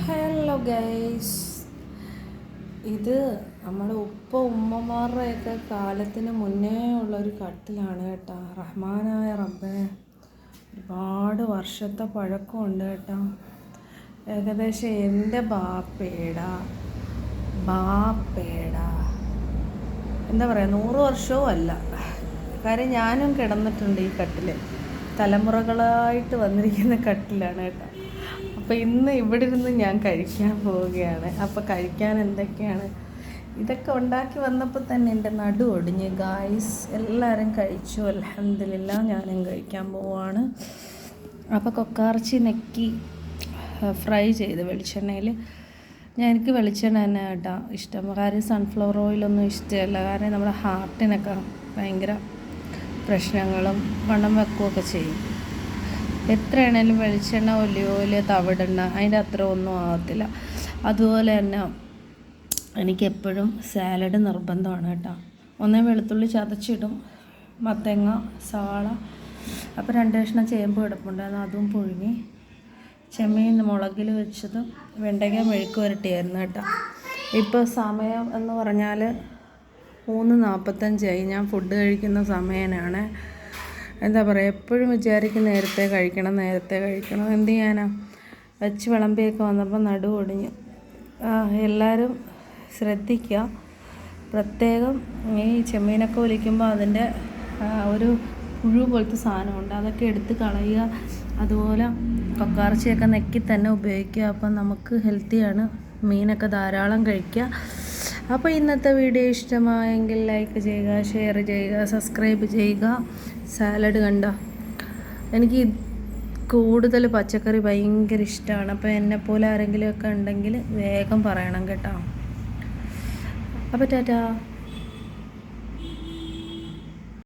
Hello guys, ഇത് നമ്മുടെ ഉമ്മമാരുടെയൊക്കെ കാലത്തിന് മുന്നേ ഉള്ളൊരു കട്ടിലാണ് കേട്ടോ. റഹ്മാനായ റബ്ബേ, ഒരുപാട് വർഷത്തെ പഴക്കമുണ്ട് കേട്ടോ. ഏകദേശം എൻ്റെ ബാപ്പയുടെ എന്താ പറയുക 100 വർഷവും അല്ല. കാര്യം ഞാനും കിടന്നിട്ടുണ്ട് ഈ കട്ടിൽ. തലമുറകളായിട്ട് വന്നിരിക്കുന്ന കട്ടിലാണ് കേട്ടോ. അപ്പോൾ ഇന്ന് ഇവിടെ ഇരുന്ന് ഞാൻ കഴിക്കാൻ പോവുകയാണ്. അപ്പോൾ കഴിക്കാൻ എന്തൊക്കെയാണ്, ഇതൊക്കെ ഉണ്ടാക്കി വന്നപ്പോൾ തന്നെ എൻ്റെ നടു ഒടിഞ്ഞ് ഗായ്സ്. എല്ലാവരും കഴിച്ചു, അൽഹംദുലില്ലാ. ഞാനും കഴിക്കാൻ പോവുകയാണ്. അപ്പോൾ കൊക്കാർച്ചി നെക്കി ഫ്രൈ ചെയ്ത് വെളിച്ചെണ്ണയിൽ. എനിക്ക് വെളിച്ചെണ്ണ തന്നെ കേട്ടോ ഇഷ്ടം. കാര്യം സൺഫ്ലവർ ഓയിലൊന്നും ഇഷ്ടമല്ല. കാരണം നമ്മുടെ ഹാർട്ടിനൊക്കെ ഭയങ്കര പ്രശ്നങ്ങളും വണ്ണം വെക്കുകയൊക്കെ ചെയ്യും. എത്രയാണേലും വെളിച്ചെണ്ണ, ഒലിവ് ഓയിൽ, തവിടെണ്ണ അതിൻ്റെ അത്ര ഒന്നും ആകത്തില്ല. അതുപോലെ തന്നെ എനിക്കെപ്പോഴും സാലഡ് നിർബന്ധമാണ് കേട്ടോ. ഒന്നേ വെളുത്തുള്ളി ചതച്ചിടും, മത്തങ്ങ, സവാള. അപ്പോൾ 2 കഷ്ണം ചേമ്പ് കിടപ്പുണ്ടായിരുന്നു, അതും പുഴുങ്ങി. ചെമ്മീൻ മുളകിൽ വെച്ചതും വെണ്ടയ്ക്ക മെഴുക്ക് വരട്ടിയായിരുന്നു കേട്ടോ. ഇപ്പോൾ സമയം എന്ന് പറഞ്ഞാൽ 3:45 ഞാൻ ഫുഡ് കഴിക്കുന്ന സമയമാണ്. എന്താ പറയുക, എപ്പോഴും വിചാരിക്കും നേരത്തെ കഴിക്കണം. എന്ത് ചെയ്യാനാ, വെച്ച് വിളമ്പിയൊക്കെ വന്നപ്പോൾ നടു ഒടിഞ്ഞു. എല്ലാവരും ശ്രദ്ധിക്കുക. പ്രത്യേകം ഈ ചെമ്മീനൊക്കെ ഒലിക്കുമ്പോൾ അതിൻ്റെ ഒരു പുഴു പോലത്തെ സാധനമുണ്ട്, അതൊക്കെ എടുത്ത് കളയുക. അതുപോലെ കൊക്കാർച്ചിയൊക്കെ നെക്കി തന്നെ ഉപയോഗിക്കുക. അപ്പം നമുക്ക് ഹെൽത്തിയാണ്. മീനൊക്കെ ധാരാളം കഴിക്കുക. അപ്പോൾ ഇന്നത്തെ വീഡിയോ ഇഷ്ടമായെങ്കിൽ ലൈക്ക് ചെയ്യുക, ഷെയർ ചെയ്യുക, സബ്സ്ക്രൈബ് ചെയ്യുക. സാലഡ് കണ്ടോ, എനിക്ക് കൂടുതൽ പച്ചക്കറി ഭയങ്കര ഇഷ്ടമാണ്. അപ്പോൾ എന്നെപ്പോലെ ആരെങ്കിലുമൊക്കെ ഉണ്ടെങ്കിൽ വേഗം പറയണം കേട്ടോ. അപ്പോൾ ടാറ്റാ.